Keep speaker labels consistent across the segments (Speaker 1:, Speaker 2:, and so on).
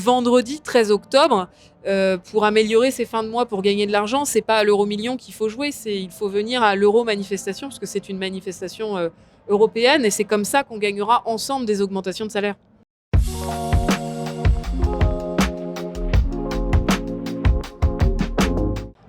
Speaker 1: vendredi 13 octobre, pour améliorer ses fins de mois, pour gagner de l'argent, c'est pas à l'euro-million qu'il faut jouer, il faut venir à l'euro-manifestation, parce que c'est une manifestation européenne, et c'est comme ça qu'on gagnera ensemble des augmentations de salaire.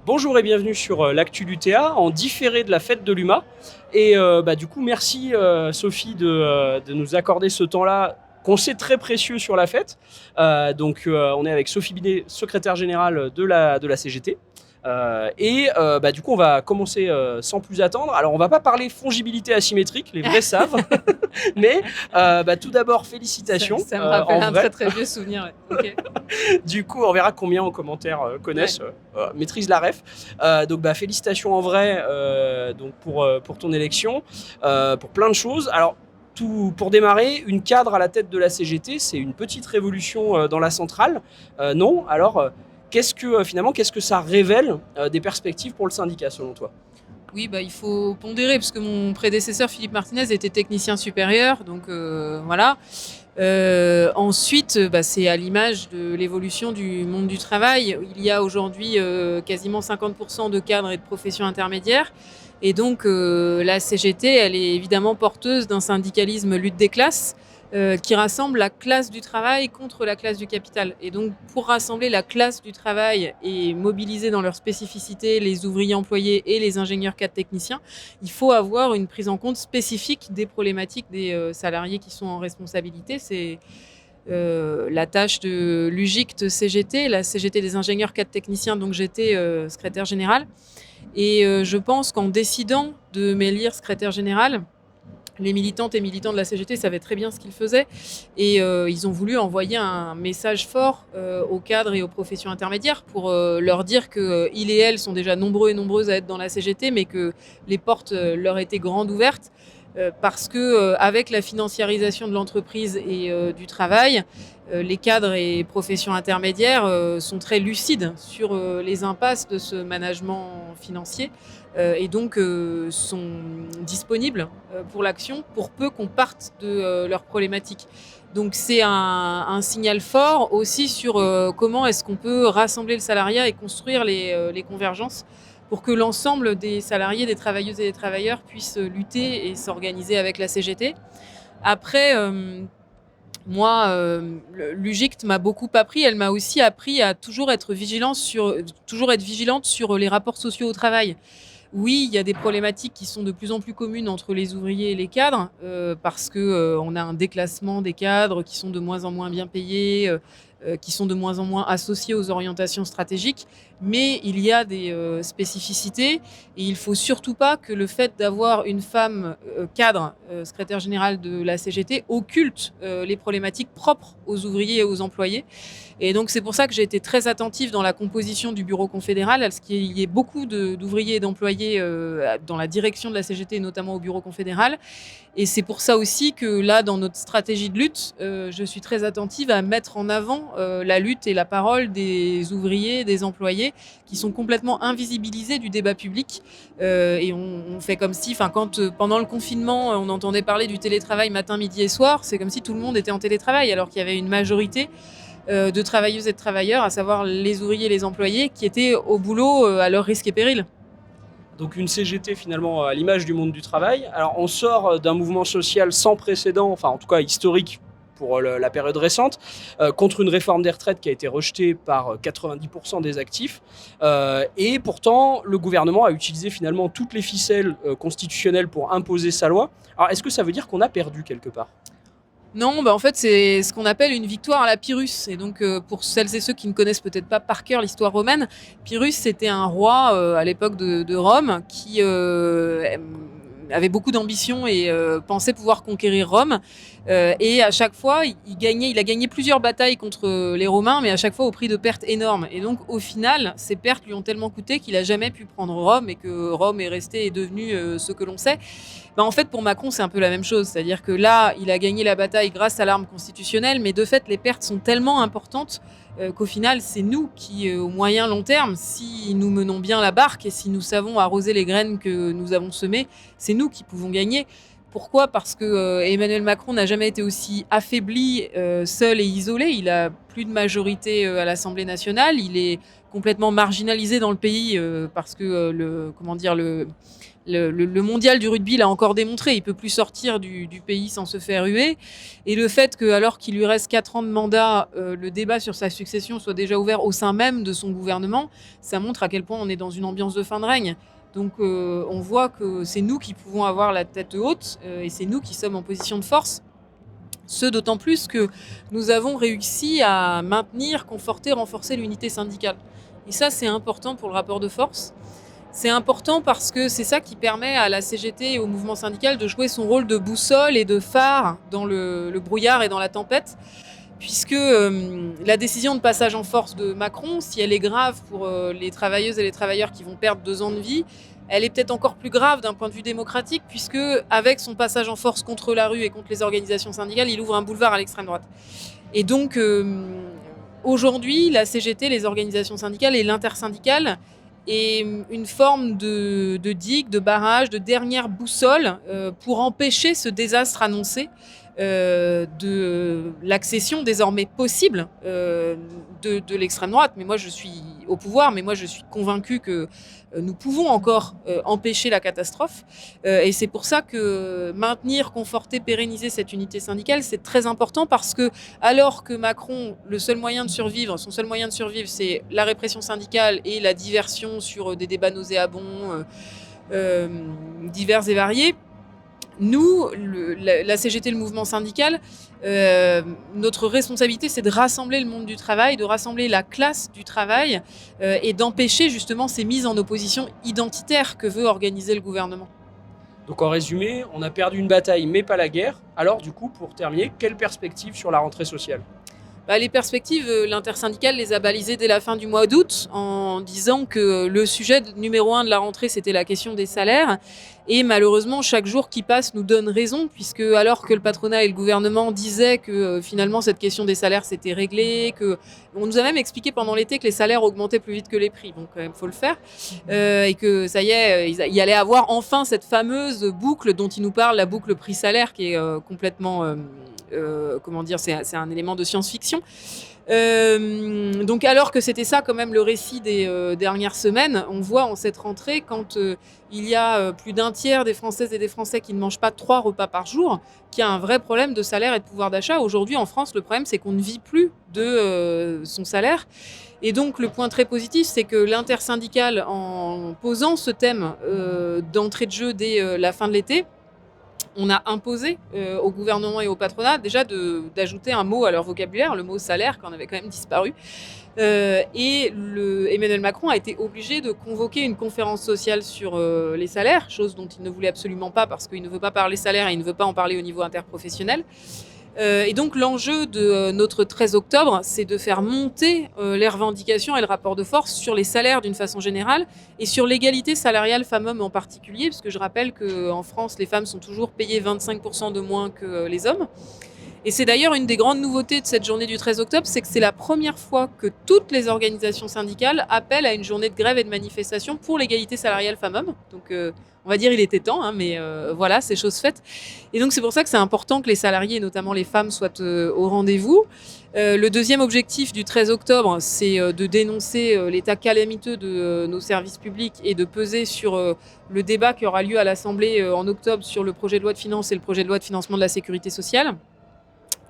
Speaker 2: Bonjour et bienvenue sur l'actu l'UTA en différé de la fête de l'UMA. Et du coup, merci Sophie de nous accorder ce temps-là qu'on sait très précieux sur la fête. On est avec Sophie Binet, secrétaire générale de la CGT. Du coup, on va commencer sans plus attendre. Alors, on va pas parler fongibilité asymétrique, les vrais savent. Mais tout d'abord, félicitations.
Speaker 1: Ça me rappelle un très très vieux souvenir. Ouais. Okay.
Speaker 2: Du coup, on verra combien en commentaire connaissent, maîtrisent la ref. Félicitations en vrai pour ton élection, pour plein de choses. Alors, pour démarrer, une cadre à la tête de la CGT, c'est une petite révolution dans la centrale. Non, alors... Qu'est-ce que ça révèle des perspectives pour le syndicat, selon toi ?
Speaker 1: Oui, il faut pondérer, parce que mon prédécesseur, Philippe Martinez, était technicien supérieur, donc voilà. Ensuite, c'est à l'image de l'évolution du monde du travail. Il y a aujourd'hui quasiment 50% de cadres et de professions intermédiaires. Et donc, la CGT, elle est évidemment porteuse d'un syndicalisme lutte des classes, qui rassemble la classe du travail contre la classe du capital. Et donc, pour rassembler la classe du travail et mobiliser dans leur spécificité les ouvriers employés et les ingénieurs cadres techniciens, il faut avoir une prise en compte spécifique des problématiques des salariés qui sont en responsabilité. C'est la tâche de l'UGICT CGT, la CGT des ingénieurs cadres techniciens, donc j'étais secrétaire générale. Et je pense qu'en décidant de m'élire secrétaire générale, les militantes et militants de la CGT savaient très bien ce qu'ils faisaient et ils ont voulu envoyer un message fort aux cadres et aux professions intermédiaires pour leur dire qu'ils et elles sont déjà nombreux et nombreuses à être dans la CGT, mais que les portes leur étaient grandes ouvertes parce que avec la financiarisation de l'entreprise et du travail, les cadres et professions intermédiaires sont très lucides sur les impasses de ce management financier. Et donc sont disponibles pour l'action pour peu qu'on parte de leurs problématiques. Donc c'est un signal fort aussi sur comment est-ce qu'on peut rassembler le salariat et construire les convergences pour que l'ensemble des salariés, des travailleuses et des travailleurs puissent lutter et s'organiser avec la CGT. Après, l'UGICT m'a beaucoup appris. Elle m'a aussi appris à toujours être vigilante sur les rapports sociaux au travail. Oui, il y a des problématiques qui sont de plus en plus communes entre les ouvriers et les cadres, parce qu'on a un déclassement des cadres qui sont de moins en moins bien payés, qui sont de moins en moins associés aux orientations stratégiques. Mais il y a des spécificités et il ne faut surtout pas que le fait d'avoir une femme cadre, secrétaire générale de la CGT, occulte les problématiques propres aux ouvriers et aux employés. Et donc, c'est pour ça que j'ai été très attentive dans la composition du bureau confédéral, à ce qu'il y ait beaucoup d'ouvriers et d'employés dans la direction de la CGT, notamment au bureau confédéral. Et c'est pour ça aussi que là, dans notre stratégie de lutte, je suis très attentive à mettre en avant la lutte et la parole des ouvriers, des employés, qui sont complètement invisibilisés du débat public. Et on fait comme si, quand pendant le confinement, on entendait parler du télétravail matin, midi et soir, c'est comme si tout le monde était en télétravail, alors qu'il y avait une majorité de travailleuses et de travailleurs, à savoir les ouvriers et les employés, qui étaient au boulot à leur risque et péril.
Speaker 2: Donc une CGT finalement à l'image du monde du travail. Alors on sort d'un mouvement social sans précédent, enfin en tout cas historique pour la période récente, contre une réforme des retraites qui a été rejetée par 90% des actifs. Et pourtant, le gouvernement a utilisé finalement toutes les ficelles constitutionnelles pour imposer sa loi. Alors est-ce que ça veut dire qu'on a perdu quelque part ?
Speaker 1: Non, en fait, c'est ce qu'on appelle une victoire à la Pyrrhus. Et donc, pour celles et ceux qui ne connaissent peut-être pas par cœur l'histoire romaine, Pyrrhus, c'était un roi à l'époque de Rome qui avait beaucoup d'ambition et pensait pouvoir conquérir Rome. Et à chaque fois, il a gagné plusieurs batailles contre les Romains, mais à chaque fois au prix de pertes énormes. Et donc, au final, ces pertes lui ont tellement coûté qu'il n'a jamais pu prendre Rome et que Rome est devenu ce que l'on sait. En fait, pour Macron, c'est un peu la même chose. C'est-à-dire que là, il a gagné la bataille grâce à l'arme constitutionnelle, mais de fait, les pertes sont tellement importantes qu'au final, c'est nous qui, au moyen long terme, si nous menons bien la barque et si nous savons arroser les graines que nous avons semées, c'est nous qui pouvons gagner. Pourquoi ? Parce que Emmanuel Macron n'a jamais été aussi affaibli, seul et isolé. Il a plus de majorité à l'Assemblée nationale. Il est complètement marginalisé dans le pays parce que le mondial du rugby l'a encore démontré. Il peut plus sortir du pays sans se faire huer. Et le fait que, alors qu'il lui reste 4 ans de mandat, le débat sur sa succession soit déjà ouvert au sein même de son gouvernement, ça montre à quel point on est dans une ambiance de fin de règne. Donc on voit que c'est nous qui pouvons avoir la tête haute et c'est nous qui sommes en position de force. Ce d'autant plus que nous avons réussi à maintenir, conforter, renforcer l'unité syndicale. Et ça, c'est important pour le rapport de force. C'est important parce que c'est ça qui permet à la CGT et au mouvement syndical de jouer son rôle de boussole et de phare dans le brouillard et dans la tempête. Puisque la décision de passage en force de Macron, si elle est grave pour les travailleuses et les travailleurs qui vont perdre 2 ans de vie, elle est peut-être encore plus grave d'un point de vue démocratique, puisque avec son passage en force contre la rue et contre les organisations syndicales, il ouvre un boulevard à l'extrême droite. Et donc, aujourd'hui, la CGT, les organisations syndicales et l'intersyndicale est une forme de digue, de barrage, de dernière boussole pour empêcher ce désastre annoncé de l'accession désormais possible de l'extrême droite. Mais moi, je suis au pouvoir, mais moi, je suis convaincue que nous pouvons encore empêcher la catastrophe. Et c'est pour ça que maintenir, conforter, pérenniser cette unité syndicale, c'est très important parce que, alors que Macron, son seul moyen de survivre, c'est la répression syndicale et la diversion sur des débats nauséabonds divers et variés, nous, la CGT, le mouvement syndical, notre responsabilité, c'est de rassembler le monde du travail, de rassembler la classe du travail et d'empêcher justement ces mises en opposition identitaires que veut organiser le gouvernement.
Speaker 2: Donc en résumé, on a perdu une bataille mais pas la guerre. Alors du coup, pour terminer, quelle perspective sur la rentrée sociale ?
Speaker 1: Les perspectives, l'intersyndicale les a balisées dès la fin du mois d'août en disant que le sujet numéro 1 de la rentrée, c'était la question des salaires. Et malheureusement, chaque jour qui passe nous donne raison, puisque alors que le patronat et le gouvernement disaient que finalement cette question des salaires s'était réglée, on nous a même expliqué pendant l'été que les salaires augmentaient plus vite que les prix, donc quand même, faut le faire, et que ça y est, il y allait avoir enfin cette fameuse boucle dont il nous parle, la boucle prix-salaire, qui est complètement... c'est un élément de science-fiction. Donc alors que c'était ça quand même le récit des dernières semaines, on voit en cette rentrée quand il y a plus d'un tiers des Françaises et des Français qui ne mangent pas 3 repas par jour, qu'il y a un vrai problème de salaire et de pouvoir d'achat. Aujourd'hui en France, le problème c'est qu'on ne vit plus de son salaire. Et donc le point très positif, c'est que l'intersyndicale, en posant ce thème d'entrée de jeu dès la fin de l'été, on a imposé au gouvernement et au patronat déjà d'ajouter un mot à leur vocabulaire, le mot salaire, qui en avait quand même disparu. Et Emmanuel Macron a été obligé de convoquer une conférence sociale sur les salaires, chose dont il ne voulait absolument pas parce qu'il ne veut pas parler salaire et il ne veut pas en parler au niveau interprofessionnel. Et donc l'enjeu de notre 13 octobre, c'est de faire monter les revendications et le rapport de force sur les salaires d'une façon générale et sur l'égalité salariale femmes-hommes en particulier, parce que je rappelle qu'en France, les femmes sont toujours payées 25% de moins que les hommes. Et c'est d'ailleurs une des grandes nouveautés de cette journée du 13 octobre, c'est que c'est la première fois que toutes les organisations syndicales appellent à une journée de grève et de manifestation pour l'égalité salariale femmes-hommes. Donc on va dire il était temps, mais voilà, c'est chose faite. Et donc c'est pour ça que c'est important que les salariés, et notamment les femmes, soient au rendez-vous. Le deuxième objectif du 13 octobre, c'est de dénoncer l'état calamiteux de nos services publics et de peser sur le débat qui aura lieu à l'Assemblée en octobre sur le projet de loi de finances et le projet de loi de financement de la sécurité sociale.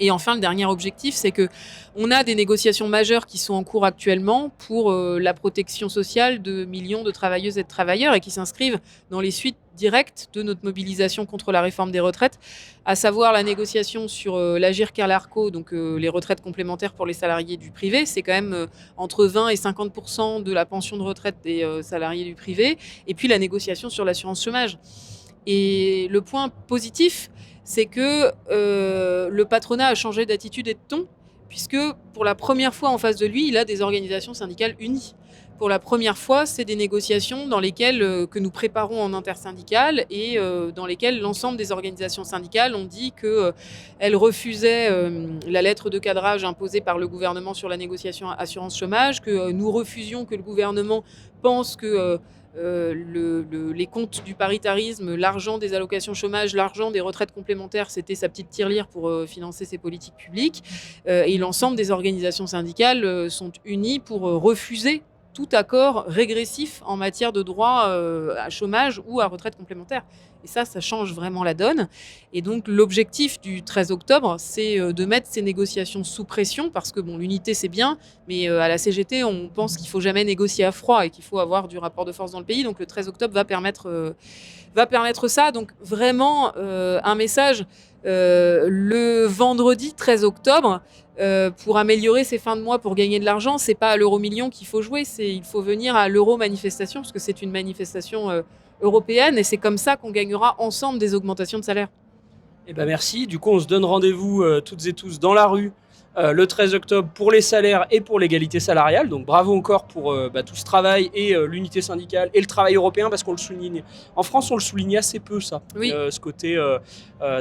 Speaker 1: Et enfin, le dernier objectif, c'est qu'on a des négociations majeures qui sont en cours actuellement pour la protection sociale de millions de travailleuses et de travailleurs et qui s'inscrivent dans les suites directes de notre mobilisation contre la réforme des retraites, à savoir la négociation sur l'Agirc-Arlarco, donc les retraites complémentaires pour les salariés du privé. C'est quand même entre 20 et 50% de la pension de retraite des salariés du privé. Et puis la négociation sur l'assurance chômage. Et le point positif, c'est que le patronat a changé d'attitude et de ton, puisque pour la première fois en face de lui, il a des organisations syndicales unies. pour la première fois, c'est des négociations dans lesquelles, que nous préparons en intersyndicale et dans lesquelles l'ensemble des organisations syndicales ont dit qu'elles refusaient la lettre de cadrage imposée par le gouvernement sur la négociation assurance chômage, que nous refusions que le gouvernement pense que les comptes du paritarisme, l'argent des allocations chômage, l'argent des retraites complémentaires, c'était sa petite tirelire pour financer ses politiques publiques. Et l'ensemble des organisations syndicales sont unies pour refuser tout accord régressif en matière de droit à chômage ou à retraite complémentaire. Et ça change vraiment la donne. Et donc, l'objectif du 13 octobre, c'est de mettre ces négociations sous pression, parce que bon, l'unité, c'est bien, mais à la CGT, on pense qu'il ne faut jamais négocier à froid et qu'il faut avoir du rapport de force dans le pays. Donc, le 13 octobre va permettre ça. Donc, vraiment, un message le vendredi 13 octobre, pour améliorer ses fins de mois, pour gagner de l'argent, c'est pas à l'euro-million qu'il faut jouer, il faut venir à l'euro-manifestation, parce que c'est une manifestation européenne, et c'est comme ça qu'on gagnera ensemble des augmentations de salaire.
Speaker 2: Eh ben merci. Du coup, on se donne rendez-vous toutes et tous dans la rue le 13 octobre pour les salaires et pour l'égalité salariale. Donc bravo encore pour tout ce travail et l'unité syndicale et le travail européen, parce qu'on le souligne. En France, on le souligne assez peu, ça,
Speaker 1: oui.
Speaker 2: Ce côté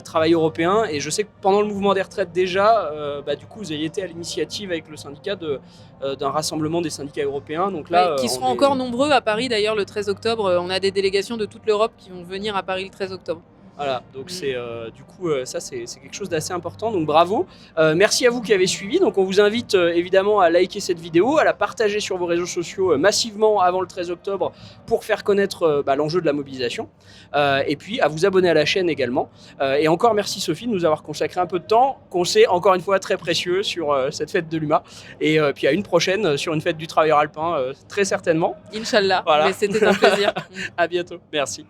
Speaker 2: travail européen. Et je sais que pendant le mouvement des retraites déjà, du coup, vous avez été à l'initiative avec le syndicat d'un rassemblement des syndicats européens. Donc là,
Speaker 1: qui seront encore nombreux à Paris d'ailleurs le 13 octobre. On a des délégations de toute l'Europe qui vont venir à Paris le 13 octobre.
Speaker 2: Voilà, donc c'est du coup ça c'est quelque chose d'assez important, donc bravo. Merci à vous qui avez suivi. Donc on vous invite évidemment à liker cette vidéo, à la partager sur vos réseaux sociaux massivement avant le 13 octobre pour faire connaître l'enjeu de la mobilisation, et puis à vous abonner à la chaîne également. Et encore merci Sophie de nous avoir consacré un peu de temps, qu'on sait encore une fois très précieux sur cette fête de l'UMA, et puis à une prochaine sur une fête du travailleur alpin très certainement.
Speaker 1: Inch'Allah,
Speaker 2: voilà.
Speaker 1: Mais c'était un plaisir.
Speaker 2: À bientôt, merci.